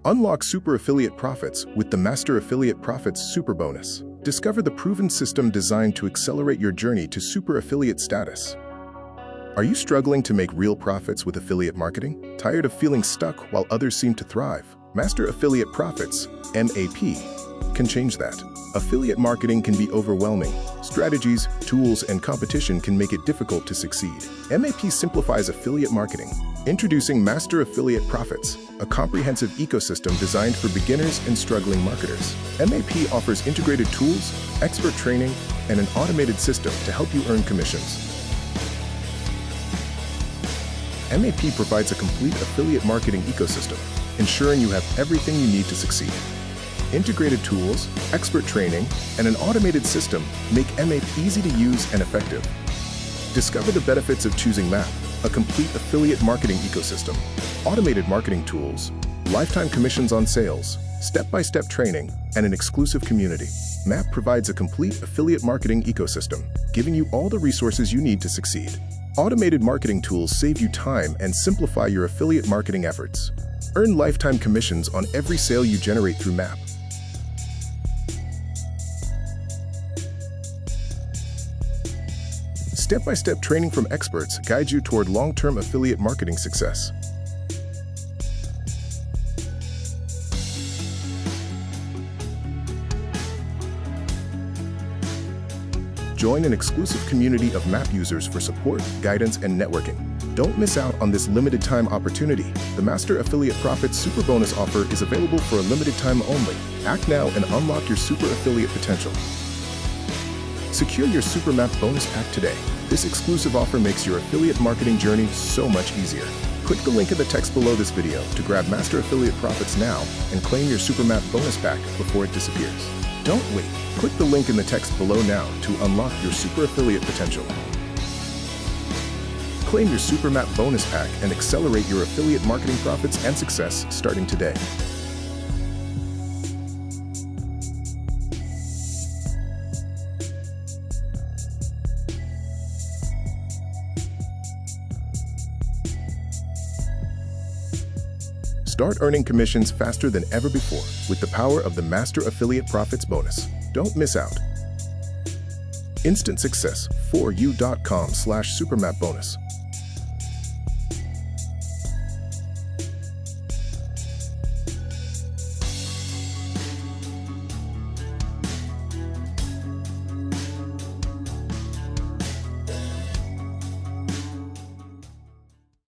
Unlock super affiliate profits with the Master Affiliate Profits Super Bonus. Discover the proven system designed to accelerate your journey to super affiliate status. Are you struggling to make real profits with affiliate marketing? Tired of feeling stuck while others seem to thrive? Master Affiliate Profits, MAP, can change that. Affiliate marketing can be overwhelming. Strategies, tools, and competition can make it difficult to succeed. MAP simplifies affiliate marketing. Introducing Master Affiliate Profits, a comprehensive ecosystem designed for beginners and struggling marketers. MAP offers integrated tools, expert training, and an automated system to help you earn commissions. MAP provides a complete affiliate marketing ecosystem, ensuring you have everything you need to succeed. Integrated tools, expert training, and an automated system make MAP easy to use and effective. Discover the benefits of choosing MAP, a complete affiliate marketing ecosystem, automated marketing tools, lifetime commissions on sales, step-by-step training, and an exclusive community. MAP provides a complete affiliate marketing ecosystem, giving you all the resources you need to succeed. Automated marketing tools save you time and simplify your affiliate marketing efforts. Earn lifetime commissions on every sale you generate through MAP. Step-by-step training from experts guides you toward long-term affiliate marketing success. Join an exclusive community of MAP users for support, guidance, and networking. Don't miss out on this limited-time opportunity. The Master Affiliate Profits Super Bonus offer is available for a limited time only. Act now and unlock your super affiliate potential. Secure your Super MAP bonus pack today. This exclusive offer makes your affiliate marketing journey so much easier. Click the link in the text below this video to grab Master Affiliate Profits now and claim your Super MAP bonus pack before it disappears. Don't wait. Click the link in the text below now to unlock your super affiliate potential. Claim your Super MAP bonus pack and accelerate your affiliate marketing profits and success starting today. Start earning commissions faster than ever before with the power of the Master Affiliate Profits bonus. Don't miss out. Instant success for you.com/supermapbonus.